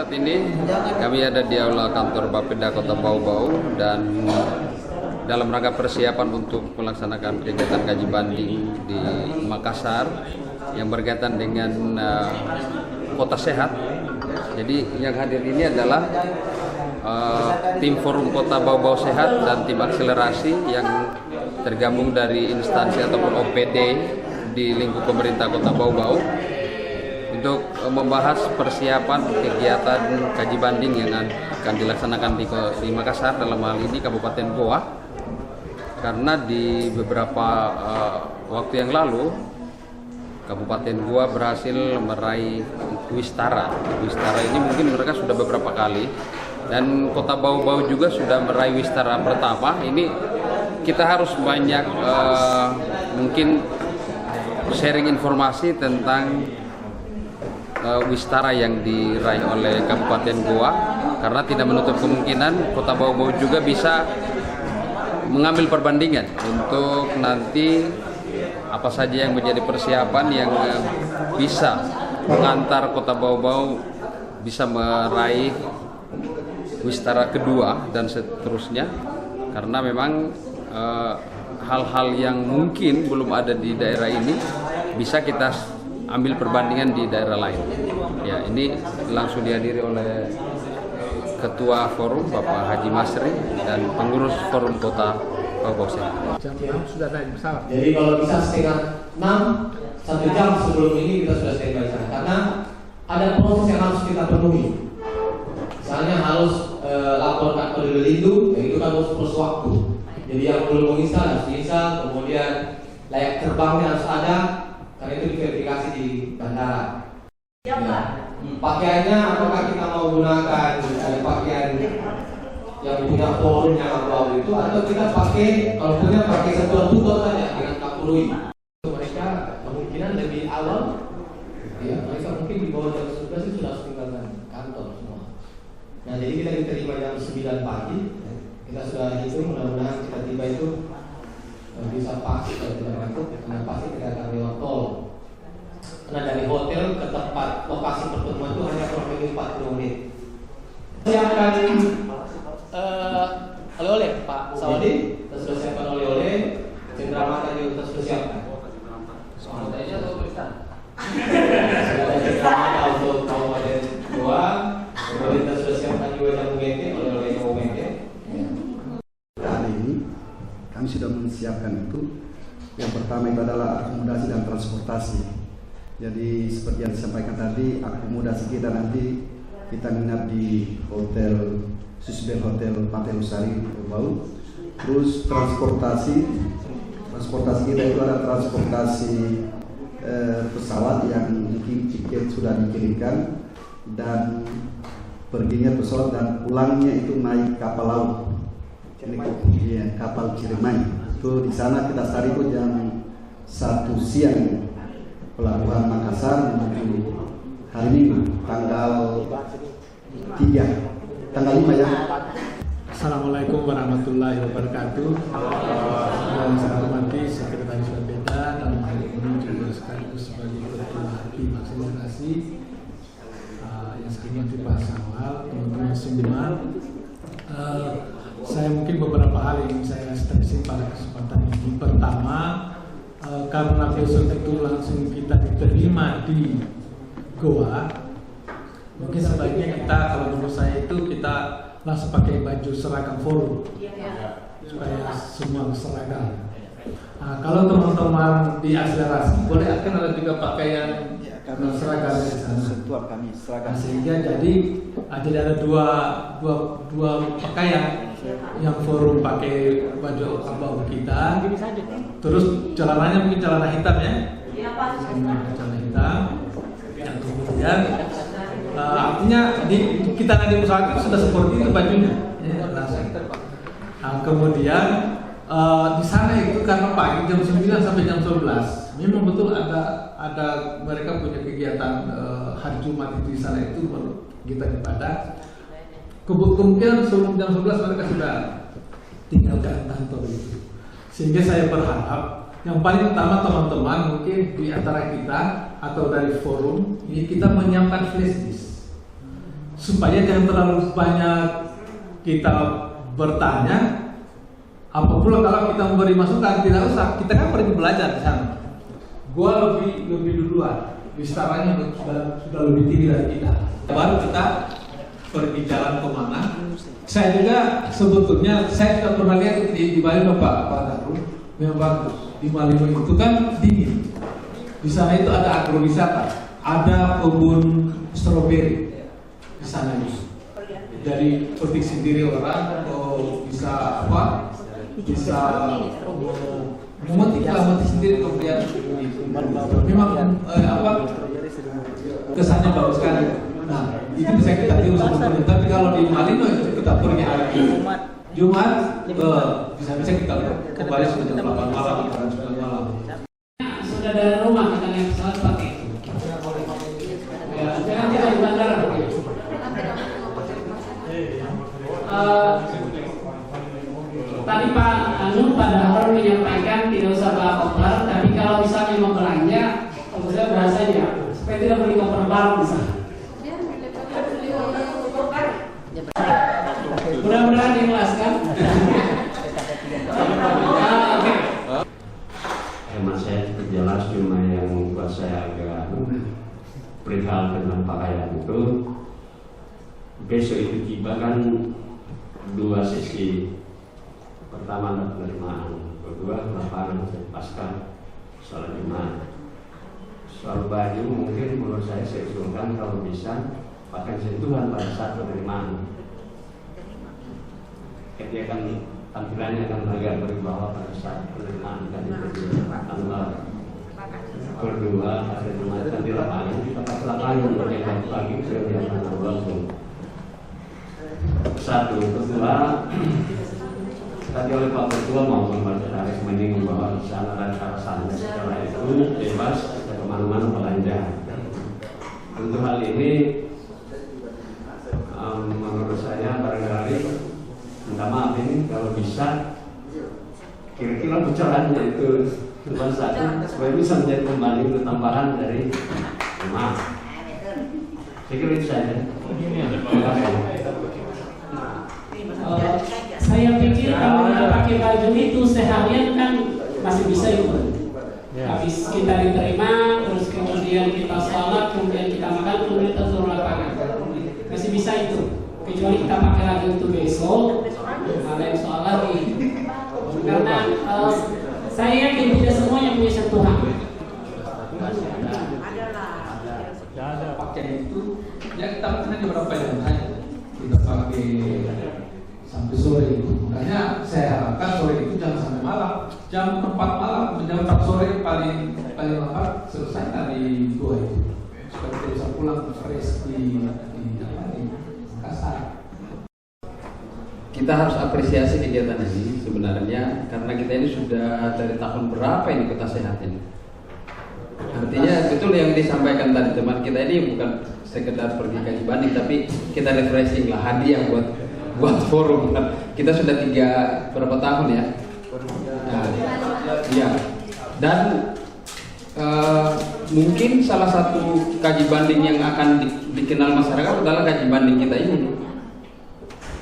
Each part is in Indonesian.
saat ini kami ada di aula kantor Bapeda Kota Bau-Bau dan dalam rangka persiapan untuk melaksanakan kegiatan kaji banding di Makassar yang berkaitan dengan kota sehat. Jadi yang hadir ini adalah tim Forum Kota Bau-Bau Sehat dan tim akselerasi yang tergabung dari instansi ataupun OPD di lingkup pemerintah Kota Bau-Bau untuk membahas persiapan kegiatan kaji banding yang akan dilaksanakan di Makassar, dalam hal ini Kabupaten Goa. Karena di beberapa waktu yang lalu Kabupaten Goa berhasil meraih Wistara. Wistara ini mungkin mereka sudah beberapa kali, dan Kota Bau-Bau juga sudah meraih Wistara pertama. Ini kita harus banyak mungkin sharing informasi tentang Wistara yang diraih oleh Kabupaten Goa, karena tidak menutup kemungkinan Kota Bau-Bau juga bisa mengambil perbandingan untuk nanti apa saja yang menjadi persiapan yang bisa mengantar Kota Bau-Bau bisa meraih Wistara kedua dan seterusnya, karena memang hal-hal yang mungkin belum ada di daerah ini bisa kita ambil perbandingan di daerah lain. Ya, ini langsung dihadiri oleh Ketua Forum Bapak Haji Masri dan pengurus Forum Kota Bau-Bau Sehat. Jam 6 sudah naik pesawat. Jadi kalau bisa setengah 6, 1 jam sebelum ini kita sudah standby sana, karena ada proses yang harus kita penuhi. Misalnya harus laporkan kode lindung, itu kan harus proses waktu. Jadi yang belum menginstal harus diinstal, kemudian layak terbangnya harus ada, karena itu diverifikasi di bandara. Ya. Pakaiannya apakah kita mau gunakan pakaian yang punya forum yang abu-abu itu, atau kita pakai, kalau punya pakai satuan tutor saja dengan kapurui. Mereka kemungkinan lebih awal, ya, mereka mungkin di bawah jam 11 itu sudah tinggalkan kantor semua. Nah, jadi kita diterima jam 9 pagi, kita sudah hitung, mudah-mudahan kita tiba itu bisa pas, kalau tidak masuk, karena pasti kita akan lewat tol. Karena dari hotel ke tempat lokasi pertemuan itu hanya kurang lebih 40 menit. Siapkan oleh-oleh Pak Sawadi, kita sudah siapkan oleh-oleh. Cendramata juga kita sudah siapkan. Soalnya atau tulisan? Sudah cendramata untuk Kabupaten Goa. Kemudian kita sudah siapkan juga jamu mente, oleh-oleh jamu mente. Hari ini kami sudah menyiapkan itu. Yang pertama itu adalah akomodasi dan transportasi. Jadi seperti yang disampaikan tadi, akomodasi kita nanti kita nginap di hotel Susbel Hotel Pantai Losari Bau. Terus transportasi kita itu ada transportasi pesawat yang mungkin tiket sudah dikirimkan, dan perginya pesawat dan pulangnya itu naik kapal laut. Ini kapal Ciremai. Itu di sana kita start itu jam 1 siang pelabuhan Makassar menuju hari Minggu tanggal 5 ya. Assalamualaikum warahmatullahi wabarakatuh. Yang saya hormati Sekretaris Bapeda, dalam hal ini juga sekaligus sebagai Ketua Tim Akselerasi, yang saya hormati Pak Sawal, teman-teman seminar. Saya mungkin beberapa hal yang saya stresi pada kesempatan ini. Pertama, karena besok itu langsung kita diterima di Goa, mungkin sebaiknya kita, kalau menurut saya itu kita langsung pakai baju seragam forum supaya semua seragam. Nah, kalau teman-teman di akselerasi boleh akan ada juga pakaian seragam di sana. Kami seragam. Sehingga jadi ada dua pakaian. Yang forum pakai baju abu kita, terus celananya mungkin celana hitam ya, celana hitam. Yang kemudian artinya kita nanti pesawat itu sudah seperti itu bajunya. Kemudian di sana itu karena pagi jam 9 sampai jam 11 memang betul ada mereka punya kegiatan hari Jumat itu di sana itu kita ibadah. Kemungkinan sebelum jam 11 mereka sudah tinggalkan kantor itu. Sehingga saya berharap yang paling utama teman-teman mungkin di antara kita atau dari forum ini kita menyiapkan flash disk. supaya jangan terlalu banyak kita bertanya. Apa pula kalau kita memberi masukan, tidak usah, kita kan pergi belajar di sana. Gua lebih duluan, wistaranya sudah lebih tinggi dari kita. Baru kita pergi jalan kemana. Saya juga sebetulnya saya sudah pernah lihat di Malino Pak Daru, memang bagus. Di Malino itu kan dingin. Di sana itu ada agrowisata, ada kebun stroberi di sana itu. Jadi petik sendiri orang, bisa apa? Bisa memetik sendiri kemudian memang kesannya bagus sekali. Nah itu bisa kita tiru sebetulnya. Tapi kalau di Malino itu kita pergi hari Jumat, bisa kita kembali sudah 8 malam atau 9 malam. Sudah dari rumah kita naik pesawat pakai. Ya, jangan kita di bandara pakai. Tadi Pak Dahor menyampaikan tidak usah bawa koper, tapi kalau misalnya mau belanja, saya bahasanya supaya tidak beli koper baru misalnya. Mudah-mudahan dijelaskan. Emang saya cukup jelas, cuma yang membuat saya agak perihal tentang pakaian itu. Besok itu tiba kan 2 sesi. Pertama penerimaan, kedua lapangan pasca sholat Jumat. Soal baju mungkin menurut saya usulkan kalau bisa pakai sentuhan pada saat penerimaan. Dia akan tampilannya akan agak berubah pada saat penerimaan dan tanggal kedua pada Jumat di lapangan kita pakai lapangan berjalan pagi ke langsung. Satu, kedua tadi oleh Pak Ketua maupun Pak Sekretaris menyinggung bahwa di sana dan cara sana setelah itu bebas ke kemana-mana belanja. Untuk hal ini menurut saya barangkali minta maaf ini kalau bisa kira-kira bocorannya itu cuma satu supaya bisa menjadi kembali untuk tambahan dari rumah. Saya kira itu saja. Terima kasih. Saya pikir kalau kita pakai baju itu seharian kan masih bisa itu. Habis kita diterima, terus kemudian kita sholat, kemudian kita makan, kemudian kita turun lapangan. Masih bisa itu. Kecuali kita pakai lagi untuk besok, lain soal lagi. Karena saya yakin tidak semuanya punya sentuhan. Ada pakai itu, ya kita hanya berapa jam saja. Kita pakai sampai sore itu. Makanya saya harapkan sore itu jangan sampai malam. Jam 4 malam, jam 4 sore paling lambat selesai dari gua itu. Supaya kita bisa pulang fresh di Makassar. Kita harus apresiasi kegiatan ini sebenarnya karena kita ini sudah dari tahun berapa ini Kota Sehat ini. Artinya betul yang disampaikan tadi teman kita ini bukan sekedar pergi kaji banding, tapi kita refreshing lah, hadiah buat forum. Kita sudah berapa tahun ya? Nah, ya. Dan mungkin salah satu kaji banding yang akan dikenal masyarakat adalah kaji banding kita ini.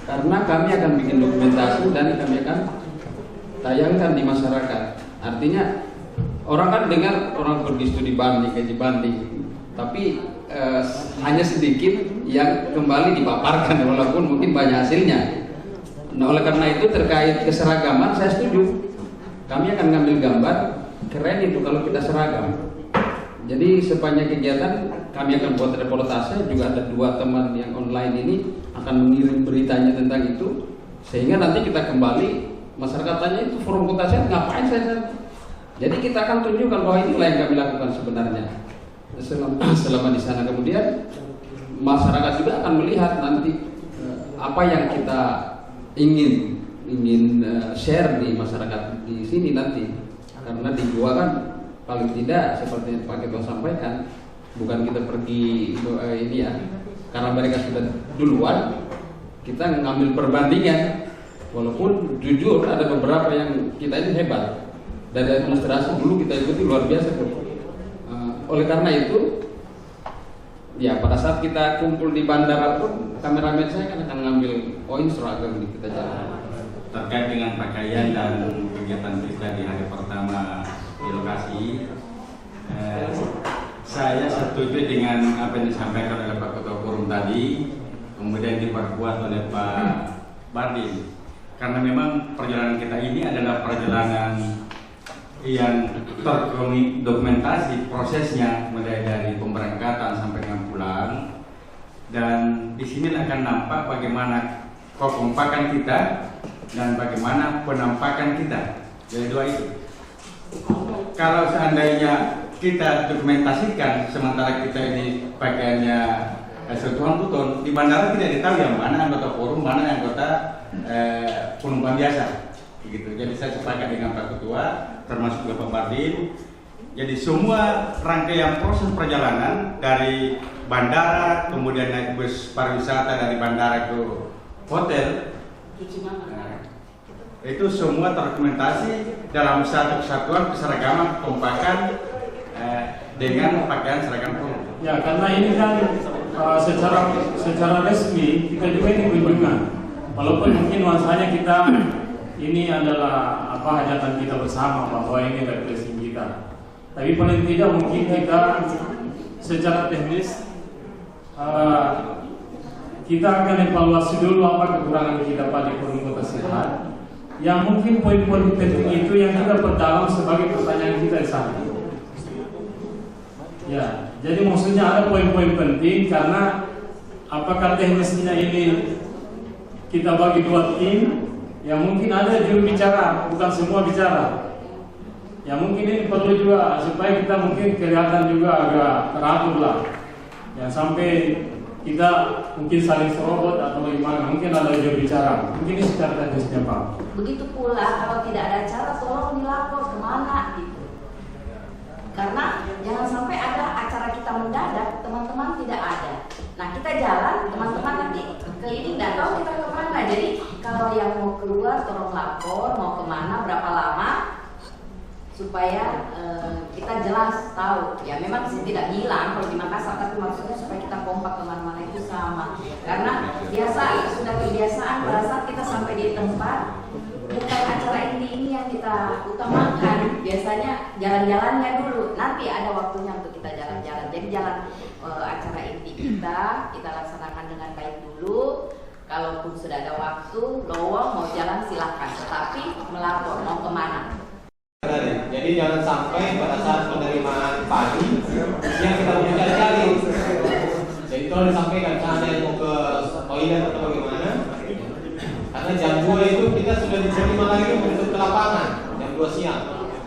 Karena kami akan bikin dokumentasi dan kami akan tayangkan di masyarakat. Artinya orang kan dengar orang pergi studi banding, kaji banding, tapi hanya sedikit yang kembali dipaparkan walaupun mungkin banyak hasilnya. Nah, oleh karena itu terkait keseragaman saya setuju. Kami akan ngambil gambar, keren itu kalau kita seragam. Jadi sepanjang kegiatan kami akan buat reportase, juga ada 2 teman yang online ini akan mengirim beritanya tentang itu, sehingga nanti kita kembali masyarakat tanya itu forum Kota Sehat ngapain saya. Jadi kita akan tunjukkan bahwa inilah yang kami lakukan sebenarnya selama di sana. Kemudian masyarakat juga akan melihat nanti apa yang kita ingin share di masyarakat di sini nanti. Karena di gua kan paling tidak seperti yang Pak Ketua sampaikan, bukan kita pergi ini ya, karena mereka sudah duluan, kita ngambil perbandingan. Walaupun jujur ada beberapa yang kita ini hebat. Dan demonstrasi dulu kita ikuti luar biasa tuh. Oleh karena itu Ya, pada saat kita kumpul di bandara pun kameramen saya kan akan ngambil poin seragam di kita jalan. Terkait dengan pakaian dan kegiatan kita di hari pertama di lokasi, saya setuju dengan apa yang disampaikan oleh Pak Ketua Forum tadi, kemudian diperkuat oleh Pak Bardin. Karena memang perjalanan kita ini adalah perjalanan yang terdokumentasi prosesnya mulai dari pemberangkatan sampai dengan pulang, dan di sini akan nampak bagaimana kekompakan kita dan bagaimana penampakan kita. Jadi dua itu. Kalau seandainya kita dokumentasikan sementara kita ini pakaiannya sentuhan buton, di bandara tidak ditahu yang mana anggota forum, mana anggota penumpang biasa. Gitu. Jadi saya sepakat dengan Pak Ketua, termasuk Bapak Bardin. Jadi semua rangkaian proses perjalanan dari bandara, kemudian naik bus pariwisata dari bandara ke hotel, itu semua terdokumentasi dalam satu kesatuan keseragaman kekompakan dengan pakaian seragam forum. Ya, karena ini kan secara resmi kita juga ini kunjungan, walaupun mungkin nuansanya kita ini adalah hajatan kita bersama bahwa ini representasi kita. Tapi paling tidak mungkin kita secara teknis kita akan evaluasi dulu apa kekurangan kita pada Forum Kota Sehat. Yang mungkin poin-poin penting itu yang kita perdalam sebagai pertanyaan kita di sana. Ya, jadi maksudnya ada poin-poin penting karena apakah teknisnya ini kita bagi dua tim. Ya mungkin ada juru bicara, bukan semua bicara. Ya mungkin ini perlu juga supaya kita mungkin kelihatan juga agak teratur lah. Ya sampai kita mungkin saling serobot atau gimana, mungkin ada juru bicara. Mungkin ini secara teknisnya Pak. Begitu pula kalau tidak ada acara tolong dilapor kemana gitu. Karena jangan sampai ada acara kita mendadak, teman-teman tidak ada. Nah kita jalan, teman-teman nanti keliling dan tahu kita kemana. Jadi kalau yang mau keluar tolong lapor, mau kemana, berapa lama, supaya kita jelas tahu. Ya memang sih tidak hilang kalau di Makassar, tapi maksudnya supaya kita kompak kemana-mana itu sama. Karena sudah kebiasaan pada saat kita sampai di tempat, bukan acara ini yang kita utamakan. Biasanya jalan-jalannya dulu, nanti ada waktunya untuk kita jalan-jalan. Jadi jalan acara inti kita laksanakan dengan baik dulu. Kalaupun sudah ada waktu, lowong mau jalan silahkan, tetapi melapor mau kemana. Jadi jangan sampai pada saat penerimaan pagi siang kita mau cari-cari. Jadi kalau disampaikan ada yang mau ke toilet atau bagaimana, karena jam 2 itu kita sudah diterima lagi untuk ke lapangan jam 2 siang.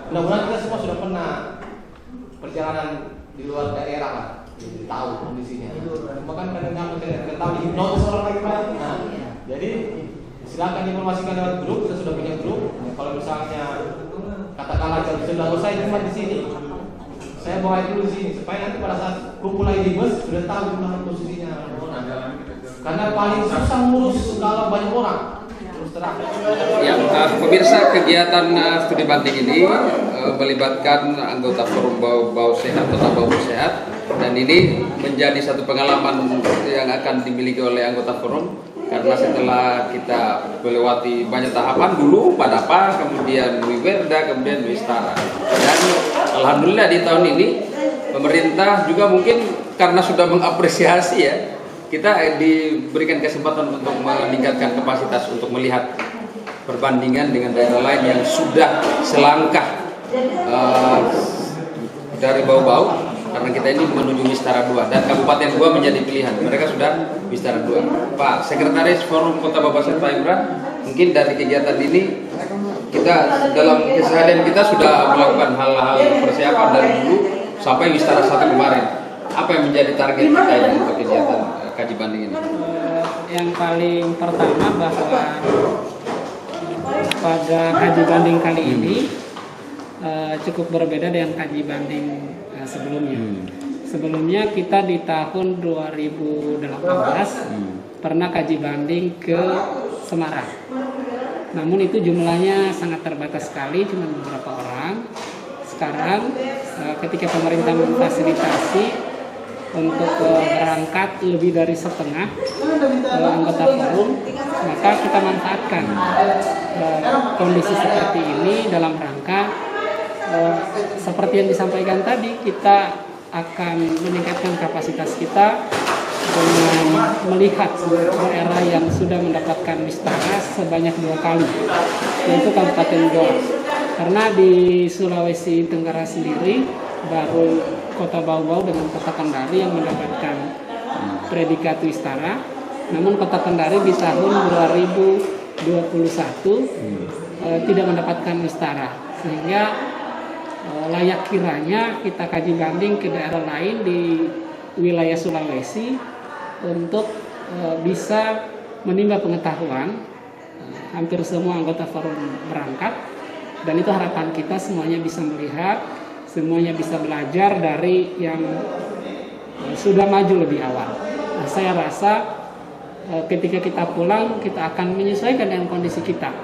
Mudah-mudahan kita semua sudah pernah perjalanan di luar daerah lah, tahu kondisinya. Bahkan kadang-kadang tidak tahu hipnotis orang lagi Pak. Nah, jadi silakan informasikan lewat grup, kita sudah punya grup. Ya, kalau misalnya katakanlah jam sudah selesai cuma di sini, saya bawa dulu di sini supaya nanti pada saat kumpul lagi di bus sudah tahu di mana posisinya. Karena paling susah ngurus kalau banyak orang. Ya, pemirsa, kegiatan studi banding ini melibatkan anggota Forum Bau Sehat Kota Bau Sehat, dan ini menjadi satu pengalaman yang akan dimiliki oleh anggota forum karena setelah kita melewati banyak tahapan dulu Padapa, kemudian Wiwerda, kemudian Wistara, dan alhamdulillah di tahun ini pemerintah juga mungkin karena sudah mengapresiasi ya, kita diberikan kesempatan untuk meningkatkan kapasitas untuk melihat perbandingan dengan daerah lain yang sudah selangkah dari Bau-Bau, karena kita ini menuju Wistara 2 dan Kabupaten 2 menjadi pilihan. Mereka sudah Wistara 2. Pak Sekretaris Forum Kota Bau Sehat Pak Imran, mungkin dari kegiatan ini kita dalam keseharian kita sudah melakukan hal-hal persiapan dari dulu sampai Wistara 1 kemarin. Apa yang menjadi target kita ini untuk kegiatan kaji banding ini? Yang paling pertama bahwa pada kaji banding kali ini cukup berbeda dengan kaji banding sebelumnya. Sebelumnya kita di tahun 2018 pernah kaji banding ke Semarang. Namun itu jumlahnya sangat terbatas sekali, cuma beberapa orang. Sekarang ketika pemerintah memfasilitasi untuk berangkat lebih dari setengah anggota forum, maka kita manfaatkan kondisi seperti ini dalam rangka seperti yang disampaikan tadi, kita akan meningkatkan kapasitas kita dengan melihat daerah yang sudah mendapatkan Wistara sebanyak 2 kali, yaitu Kabupaten Goa. Karena di Sulawesi Tenggara sendiri baru Kota Bau-Bau dengan Kota Kendari yang mendapatkan predikat Wistara. Namun Kota Kendari di tahun 2021 tidak mendapatkan Wistara, sehingga layak kiranya kita kaji banding ke daerah lain di wilayah Sulawesi untuk bisa menimba pengetahuan. Hampir semua anggota forum berangkat, dan itu harapan kita semuanya bisa melihat, semuanya bisa belajar dari yang sudah maju lebih awal. Nah, saya rasa ketika kita pulang, kita akan menyesuaikan dengan kondisi kita.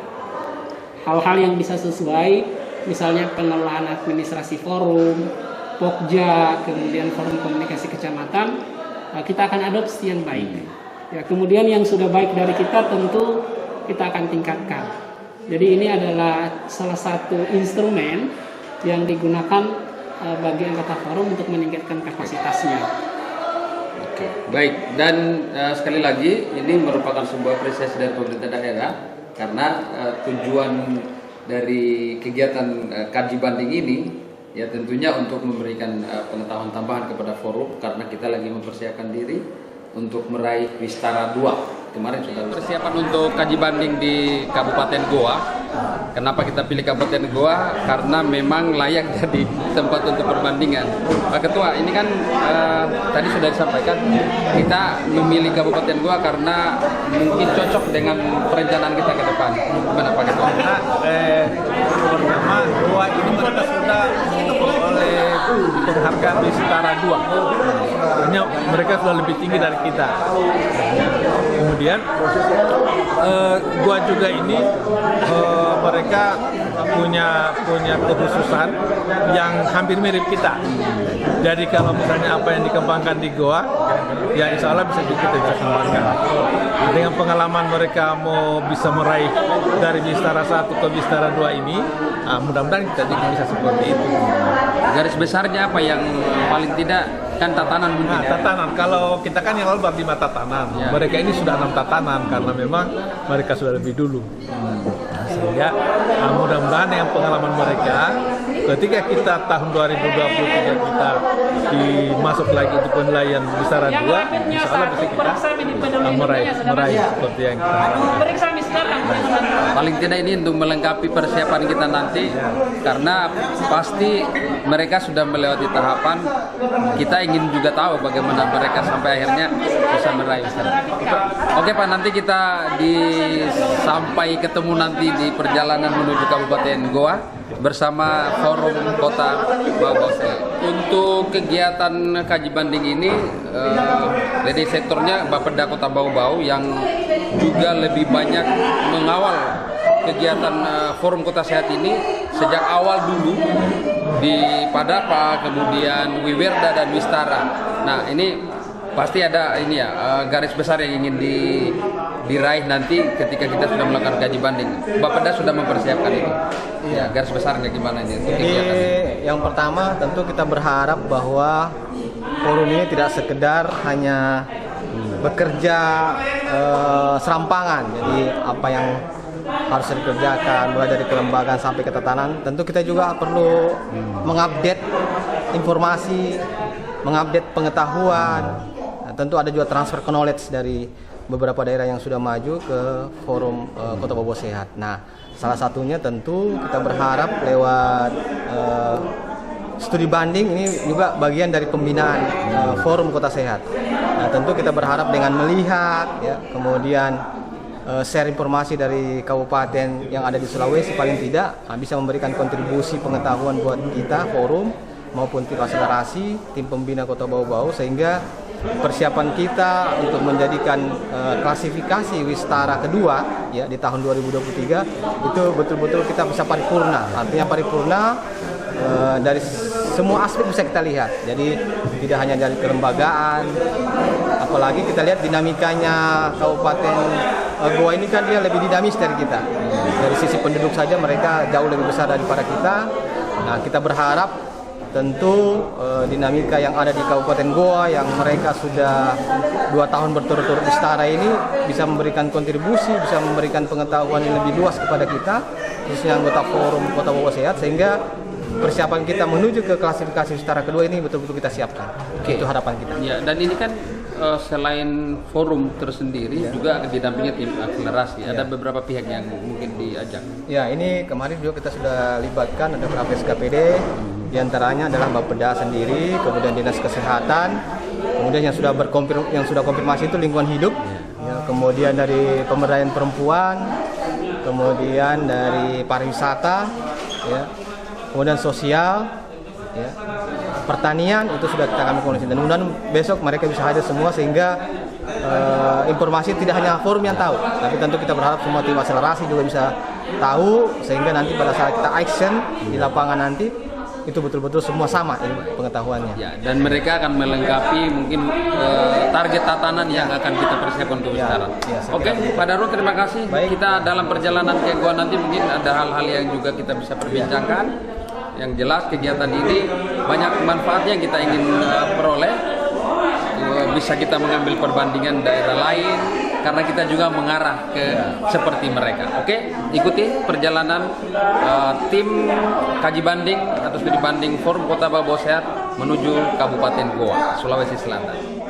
Hal-hal yang bisa sesuai, misalnya pengelolaan administrasi forum, Pokja, kemudian forum komunikasi kecamatan, kita akan adopsi yang baik. Ya, kemudian yang sudah baik dari kita tentu kita akan tingkatkan. Jadi ini adalah salah satu instrumen yang digunakan bagi anggota forum untuk meningkatkan kapasitasnya. Oke, baik. Dan sekali lagi ini merupakan sebuah apresiasi dari pemerintah daerah, karena tujuan dari kegiatan kaji banding ini ya tentunya untuk memberikan pengetahuan tambahan kepada forum, karena kita lagi mempersiapkan diri untuk meraih Wistara 2. Kemarin sudah persiapan untuk kaji banding di Kabupaten Goa. Kenapa kita pilih Kabupaten Goa? Karena memang layak jadi tempat untuk perbandingan. Pak Ketua, ini kan tadi sudah disampaikan, kita memilih Kabupaten Goa karena mungkin cocok dengan perencanaan kita ke depan. Gimana Pak Ketua? Karena pertama Goa ini mereka sudah oleh penghargaan Wistara 2. Hanya mereka sudah lebih tinggi dari kita. Kemudian Goa juga ini mereka punya kekhususan yang hampir mirip kita. Jadi kalau misalnya apa yang dikembangkan di Goa, ya insya Allah bisa juga kita kembangkan. Dengan pengalaman mereka mau bisa meraih dari Wistara 1 ke Wistara 2 ini, mudah-mudahan kita juga bisa seperti itu. Garis besarnya apa yang paling tidak, kan tatanan mungkin ya? Tatanan, kalau kita kan yang lalu 5 tatanan, ya. Mereka ini sudah 6 tatanan karena memang mereka sudah lebih dulu. Sehingga mudah-mudahan dengan pengalaman mereka, ketika kita tahun 2023 kita dimasuk lagi untuk penilaian Wistara 2, insya Allah bisa kita meraih seperti yang kita harapkan. Paling tidak ini untuk melengkapi persiapan kita nanti, karena pasti mereka sudah melewati tahapan. Kita ingin juga tahu bagaimana mereka sampai akhirnya bisa meraih. Oke Pak, nanti kita sampai ketemu nanti di perjalanan menuju Kabupaten Goa bersama Forum Kota Bau-Bau. Untuk kegiatan kaji banding ini, dari sektornya Bapeda Kota Bau-Bau yang juga lebih banyak mengawal kegiatan Forum Kota Sehat ini sejak awal dulu di Padapa, kemudian Wiwerda dan Wistara. Nah ini pasti ada ini ya garis besar yang ingin diraih nanti ketika kita sudah melakukan kaji banding. Bapeda sudah mempersiapkan itu. Ya, garis besarnya gimana ini untuk kegiatan ini? Yang pertama tentu kita berharap bahwa forum ini tidak sekedar hanya bekerja serampangan. Jadi apa yang harus dikerjakan mulai dari kelembagaan sampai ke tatanan, tentu kita juga perlu mengupdate informasi, mengupdate pengetahuan. Nah, tentu ada juga transfer knowledge dari beberapa daerah yang sudah maju ke Forum Kota Bau-Bau Sehat. Nah, salah satunya tentu kita berharap lewat studi banding ini juga bagian dari pembinaan Forum Kota Sehat. Nah, tentu kita berharap dengan melihat, ya, kemudian share informasi dari kabupaten yang ada di Sulawesi, paling tidak bisa memberikan kontribusi pengetahuan buat kita forum maupun tim akselerasi, tim pembina Kota Bau-Bau, sehingga persiapan kita untuk menjadikan klasifikasi Wistara kedua ya di tahun 2023 itu betul-betul kita bisa paripurna. Artinya paripurna dari semua aspek bisa kita lihat. Jadi tidak hanya dari kelembagaan, apalagi kita lihat dinamikanya Kabupaten Goa ini kan dia lebih dinamis dari kita. Dari sisi penduduk saja mereka jauh lebih besar daripada kita. Nah, kita berharap tentu dinamika yang ada di Kabupaten Goa yang mereka sudah 2 tahun berturut-turut di Setara ini bisa memberikan kontribusi, bisa memberikan pengetahuan yang lebih luas kepada kita, khususnya anggota Forum Kota Bau Sehat, sehingga persiapan kita menuju ke klasifikasi Setara kedua ini betul-betul kita siapkan. Itu harapan kita. Ya, dan ini kan selain forum tersendiri juga didampingi tim akselerasi. Ada beberapa pihak yang mungkin diajak. Ya, ini kemarin juga kita sudah libatkan ada beberapa SKPD. Di antaranya adalah Bapeda sendiri, kemudian Dinas Kesehatan, kemudian yang sudah konfirmasi itu lingkungan hidup, ya, kemudian dari pemberdayaan perempuan, kemudian dari pariwisata, ya, kemudian sosial, ya, pertanian itu sudah kami komunikasikan. Dan mudah-mudahan besok mereka bisa hadir semua sehingga informasi tidak hanya forum yang tahu, tapi tentu kita berharap semua tim akselerasi juga bisa tahu sehingga nanti pada saat kita action di lapangan nanti itu betul-betul semua sama pengetahuannya. Ya, dan mereka akan melengkapi mungkin target tatanan yang akan kita persiapkan untuk Setara. Oke, Pak Darul, terima kasih. Baik. Kita dalam perjalanan ke Goa nanti mungkin ada hal-hal yang juga kita bisa perbincangkan. Yang jelas kegiatan ini banyak manfaatnya yang kita ingin peroleh. Bisa kita mengambil perbandingan daerah lain karena kita juga mengarah ke seperti mereka. Oke, ikuti perjalanan tim kaji banding atau studi banding Forum Kota Bau Sehat menuju Kabupaten Goa, Sulawesi Selatan.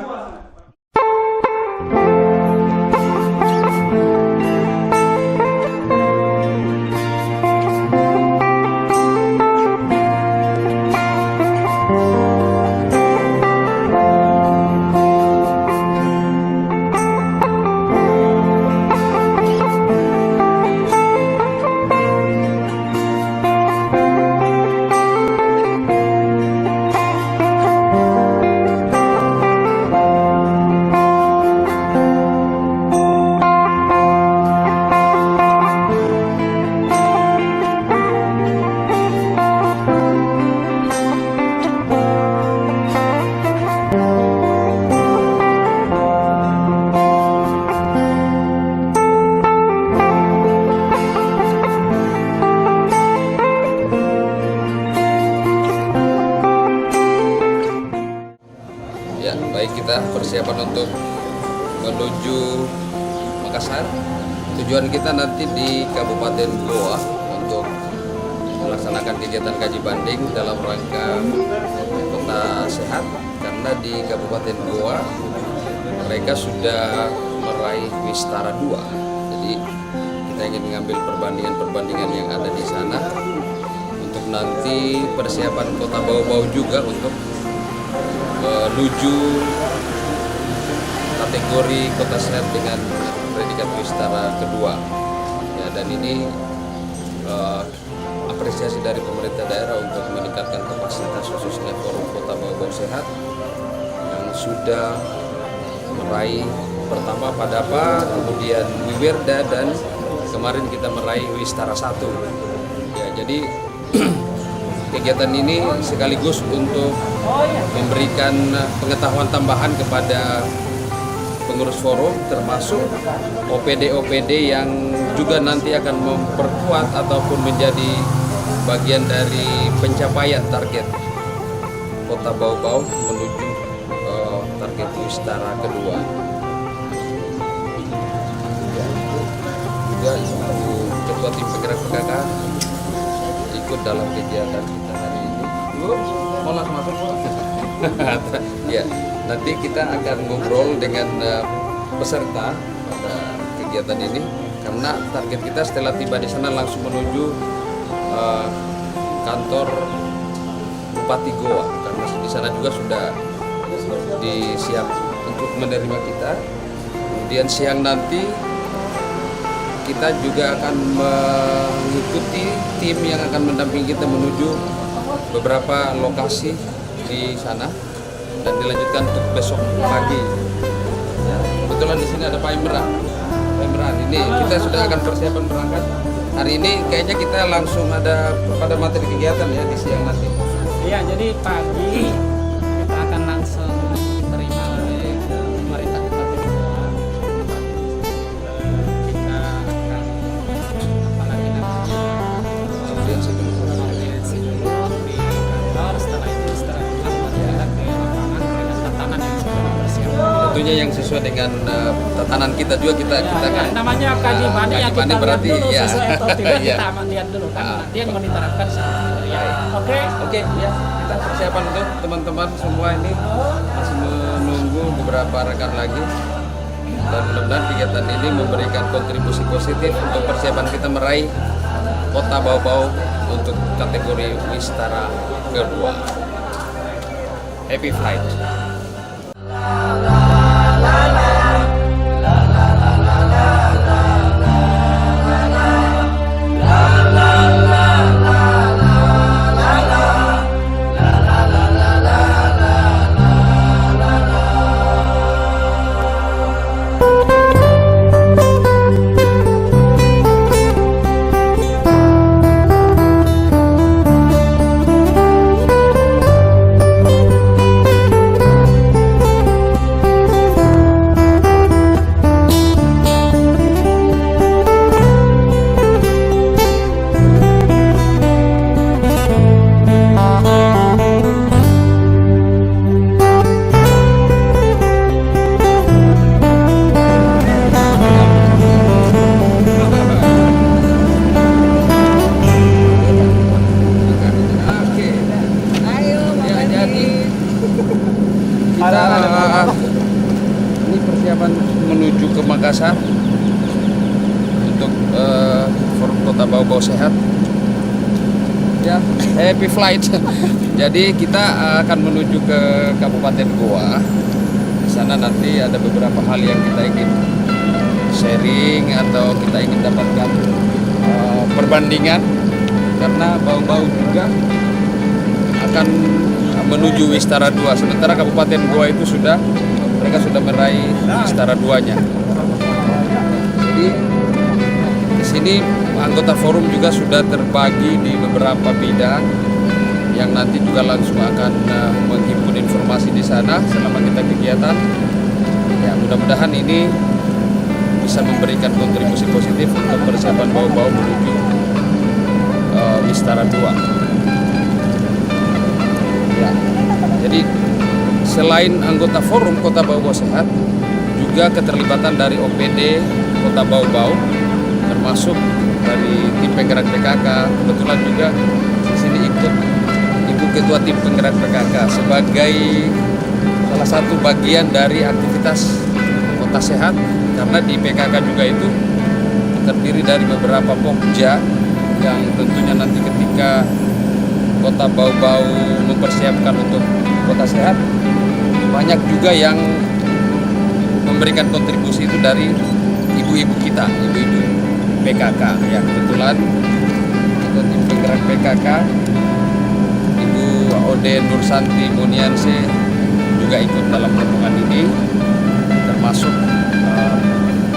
Persiapan untuk menuju Makassar. Tujuan kita nanti di Kabupaten Goa untuk melaksanakan kegiatan kaji banding dalam rangka Kota Sehat, karena di Kabupaten Goa mereka sudah meraih Wistara 2. Jadi kita ingin mengambil perbandingan-perbandingan yang ada di sana untuk nanti persiapan Kota Bau juga untuk menuju kategori Kota Sehat dengan predikat Wistara kedua. Ya, dan ini apresiasi dari pemerintah daerah untuk meningkatkan kapasitas khususnya Forum Kota Bau Sehat yang sudah meraih pertama Padapa, kemudian Wiwirda, dan kemarin kita meraih Wistara 1. Ya, jadi kegiatan ini sekaligus untuk memberikan pengetahuan tambahan kepada pengurus forum, termasuk OPD-OPD yang juga nanti akan memperkuat ataupun menjadi bagian dari pencapaian target Kota Bau menuju target Wistara kedua. Juga Ketua Tim Penggerak PKK ikut dalam kegiatan kita hari ini. Mau langsung masuk? Ya, nanti kita akan ngobrol dengan peserta pada kegiatan ini, karena target kita setelah tiba di sana langsung menuju kantor Bupati Goa, karena di sana juga sudah disiap untuk menerima kita. Kemudian siang nanti kita juga akan mengikuti tim yang akan mendampingi kita menuju beberapa lokasi di sana dan dilanjutkan untuk besok pagi. Ya, kebetulan di sini ada Pak Imran. Ini kita sudah akan persiapan berangkat. Hari ini kayaknya kita langsung ada pada materi kegiatan ya di siang nanti. Iya, jadi pagi kita akan langsung terima oleh pemerintah Kabupaten Goa. Kita akan apalagi namanya audiensi dulu di kantor. Setelah itu setelah kita ke lapangan dengan tatanan yang sudah dipersiapkan. Tentunya yang sesuai dengan tatanan kita juga kita kan. Namanya kaji banding yang kita lihat berarti dulu ya. sesuai atau tidak Iya. kita aman lihat dulu kan. Nanti yang menerapkan ya. Oke. Ya, kita persiapan untuk teman-teman semua ini masih menunggu beberapa rekan lagi dan mudah-mudahan kegiatan ini memberikan kontribusi positif untuk persiapan kita meraih Kota Bau-Bau untuk kategori Wistara kedua. Happy flight. Ini persiapan menuju ke Makassar untuk Forum Kota Bau-Bau Sehat. Ya, happy flight. Jadi kita akan menuju ke Kabupaten Goa. Di sana nanti ada beberapa hal yang kita ingin sharing atau kita ingin dapatkan perbandingan karena Bau-Bau juga akan menuju Wistara 2. Sementara Kabupaten Goa itu mereka sudah meraih Wistara 2-nya. Jadi di sini anggota forum juga sudah terbagi di beberapa bidang yang nanti juga langsung akan menghimpun informasi di sana selama kita kegiatan. Ya, mudah-mudahan ini bisa memberikan kontribusi positif untuk persiapan Bau-Bau menuju Wistara 2. Ya, jadi selain anggota forum Kota Bau-Bau Sehat, juga keterlibatan dari OPD Kota Bau-Bau, termasuk dari tim penggerak PKK. Kebetulan juga di sini ikut Ibu Ketua Tim Penggerak PKK sebagai salah satu bagian dari aktivitas Kota Sehat, karena di PKK juga itu terdiri dari beberapa pokja yang tentunya nanti ketika Kota Bau-Bau mempersiapkan untuk Kota Sehat, banyak juga yang memberikan kontribusi itu dari ibu-ibu kita, ibu-ibu PKK. Ya, kebetulan Ketua Tim Penggerak PKK Ibu Ode Nursanti Munianse juga ikut dalam rombongan ini, termasuk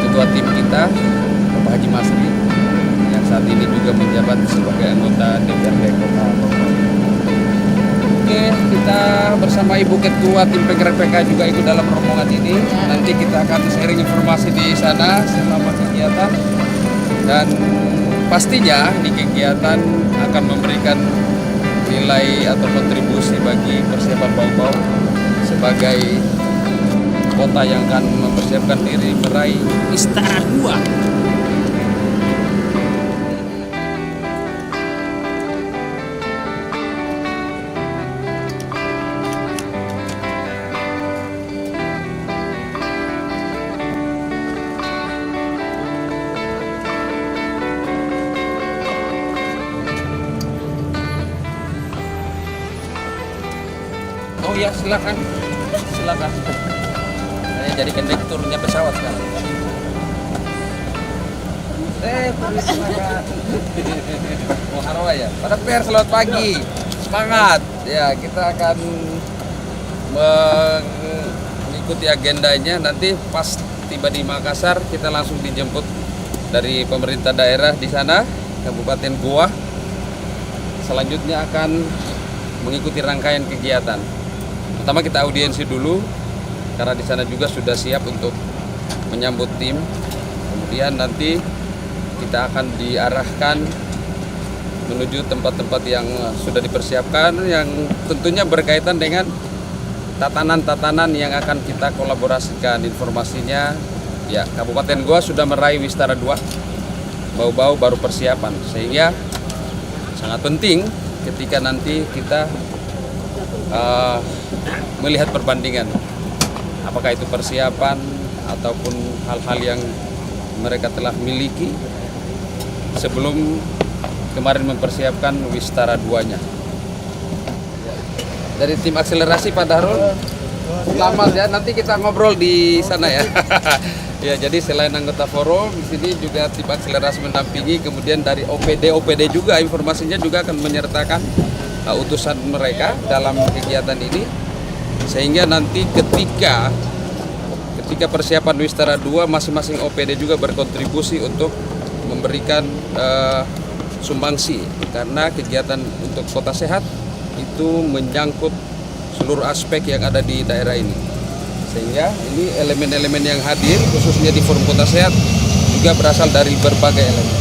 Ketua Tim kita Bapak Haji Masri yang saat ini juga menjabat sebagai anggota DPRD Kota Bau-Bau. Oke, kita bersama Ibu Ketua Tim Penggerak PKK juga ikut dalam rombongan ini. Nanti kita akan sharing informasi di sana selama kegiatan, dan pastinya di kegiatan akan memberikan nilai atau kontribusi bagi persiapan Bau-Bau sebagai kota yang akan mempersiapkan diri meraih Wistara 2. Oh ya, silakan. Saya jadi kondekturnya pesawat sekarang. Silakan. Mau harwa ya. Pada PR selamat pagi. Semangat. Ya, kita akan mengikuti agendanya. Nanti pas tiba di Makassar, kita langsung dijemput dari pemerintah daerah di sana, Kabupaten Goa. Selanjutnya akan mengikuti rangkaian kegiatan. Pertama kita audiensi dulu, karena di sana juga sudah siap untuk menyambut tim. Kemudian nanti kita akan diarahkan menuju tempat-tempat yang sudah dipersiapkan, yang tentunya berkaitan dengan tatanan-tatanan yang akan kita kolaborasikan. Informasinya, ya Kabupaten Goa sudah meraih Wistara 2, Bau-Bau baru persiapan, sehingga sangat penting ketika nanti kita melihat perbandingan, apakah itu persiapan ataupun hal-hal yang mereka telah miliki sebelum kemarin mempersiapkan Wistara 2-nya. Dari tim akselerasi Pak Dahrul, selamat ya, nanti kita ngobrol di sana ya. Ya, jadi selain anggota forum, di sini juga tim akselerasi mendampingi, kemudian dari OPD juga informasinya juga akan menyertakan utusan mereka dalam kegiatan ini, sehingga nanti ketika persiapan Wistara 2 masing-masing OPD juga berkontribusi untuk memberikan sumbangsi, karena kegiatan untuk kota sehat itu menyangkut seluruh aspek yang ada di daerah ini, sehingga ini elemen-elemen yang hadir khususnya di forum kota sehat juga berasal dari berbagai elemen.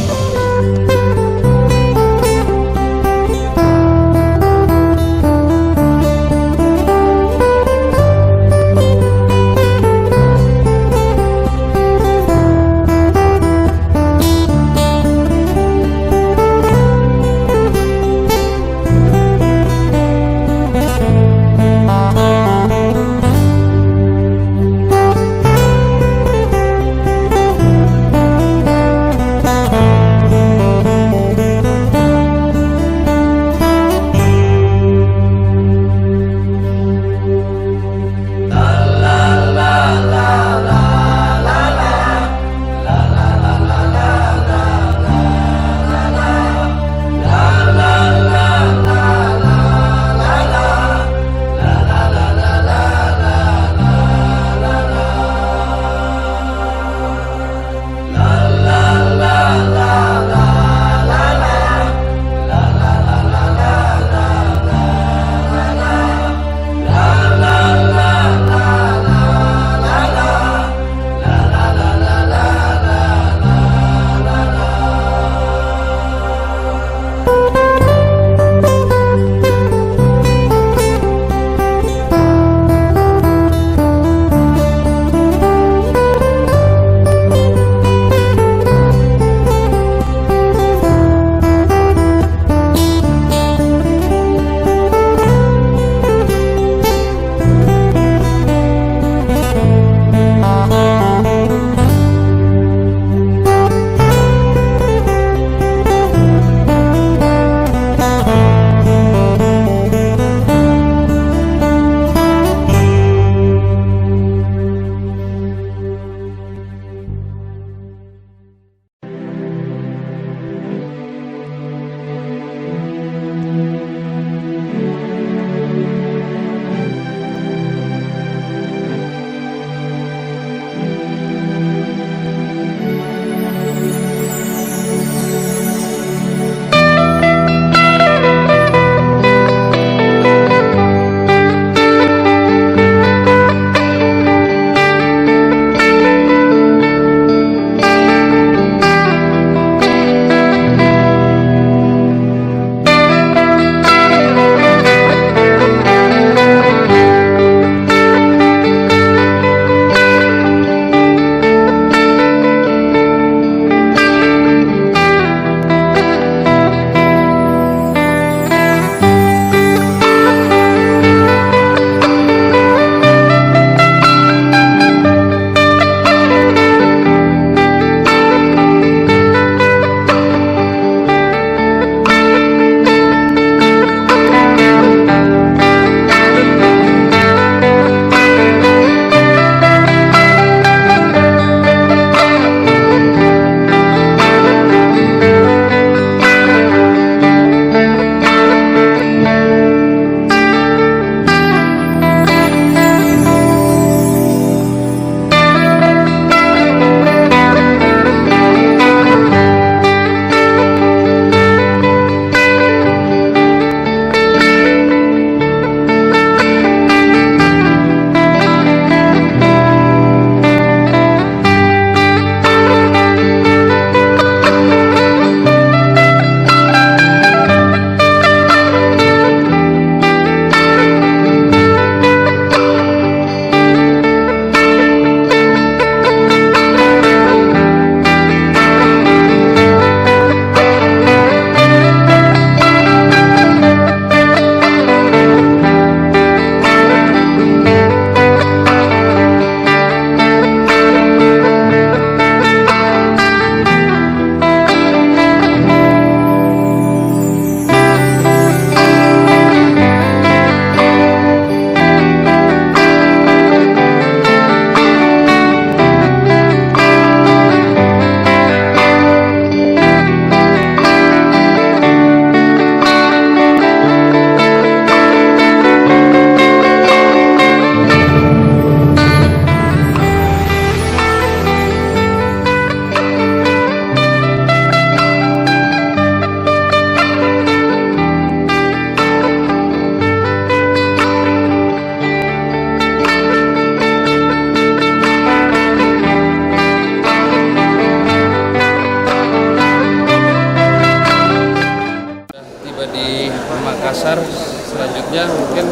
tiba di Makassar. Selanjutnya mungkin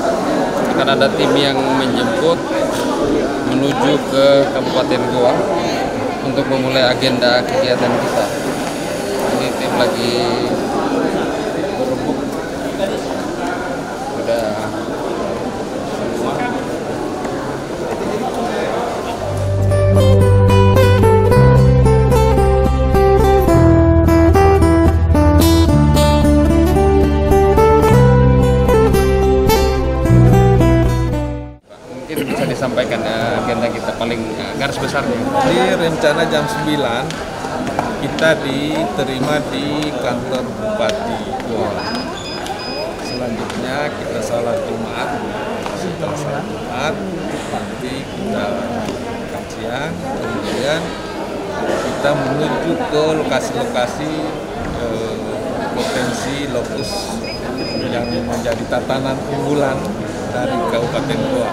akan ada tim yang menjemput menuju ke Kabupaten Goa untuk memulai agenda kegiatan kita. Ini tim lagi berebut, sudah semua. Mungkin bisa disampaikan agenda kita paling garis besarnya. Di rencana jam 9 kita diterima di kantor Bupati Goa. Selanjutnya kita salat Jumat. Setelah salat Jumat nanti kita makan siang, kemudian kita menuju ke lokasi-lokasi potensi lokus yang menjadi tatanan unggulan dari Kabupaten Goa.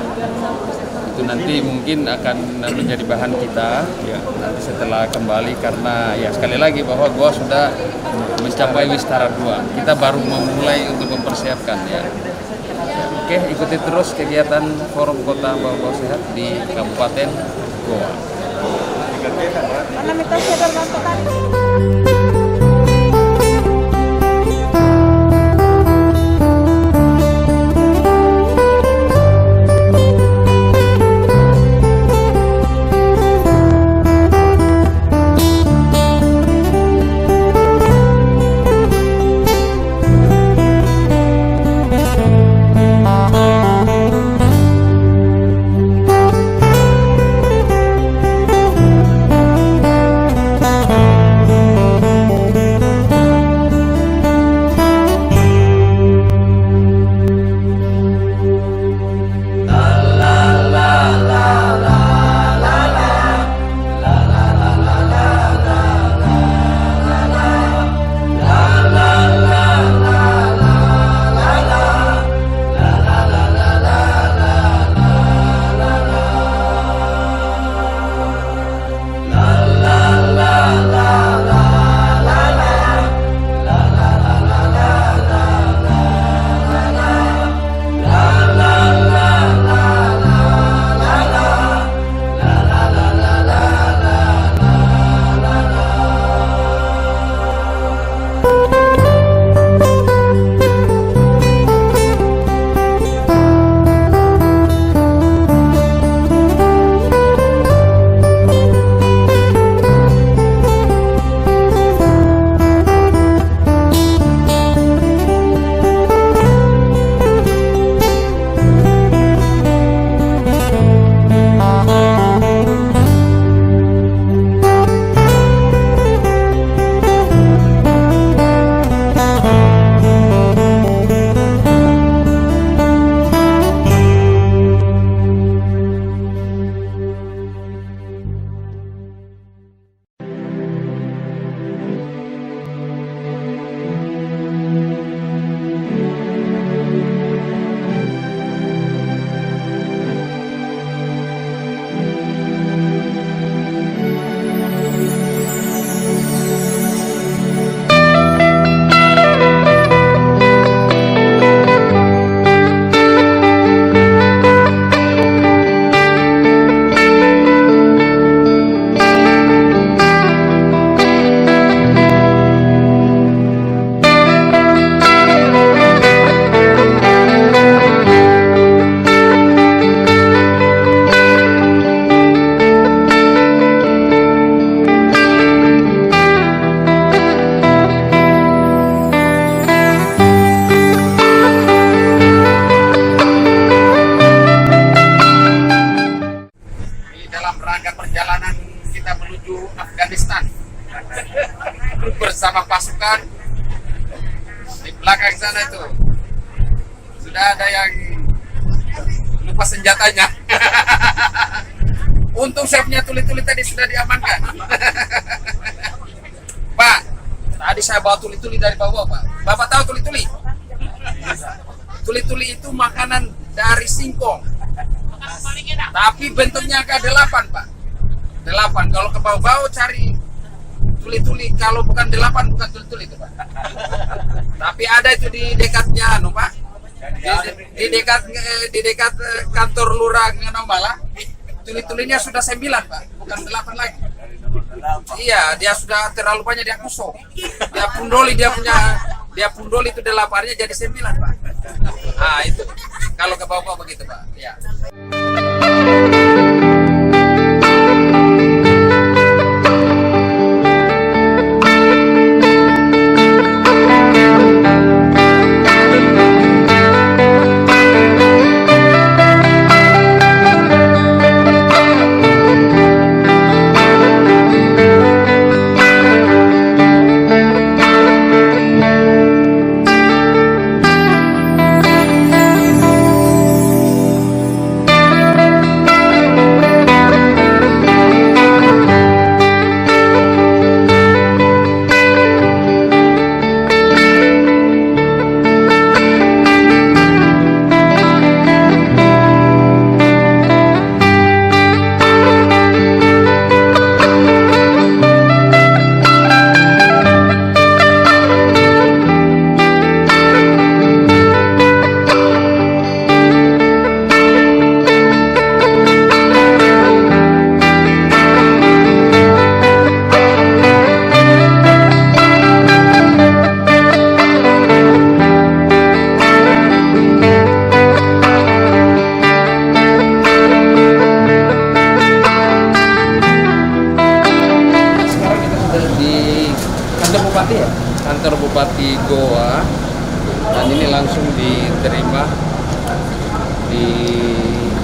Itu nanti mungkin akan menjadi bahan kita ya nanti setelah kembali, karena ya sekali lagi bahwa Goa sudah mencapai Wistara 2. Kita baru memulai untuk mempersiapkan ya. Oke, ikuti terus kegiatan Forum Kota Bau-Bau Sehat di Kabupaten Goa. bersama pasukan di belakang sana itu sudah ada yang lupa senjatanya. Untung chefnya tuli-tuli tadi sudah diamankan. Pak, tadi saya bawa tuli-tuli dari bawah, Pak. Bapak tahu tuli-tuli? Tuli-tuli itu makanan dari singkong, tapi bentuknya agak 8, Pak. 8. Kalau ke bau-bau cari tuli-tuli, kalau bukan 8 bukan tuli-tuli itu Pak. Tapi ada itu di dekatnya Pak. Di dekat kantor lurah Nganambala. Tuli-tulinya sudah 9 Pak, bukan 8 lagi. Iya, dia sudah terlalu banyak, dia kosong. Dia pundoli itu 8-nya jadi 9 Pak. Ah itu kalau ke bawah begitu Pak. Ya. Kantor Bupati Goa, dan ini langsung diterima di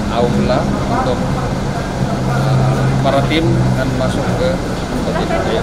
aula untuk para tim dan masuk ke tempat ini.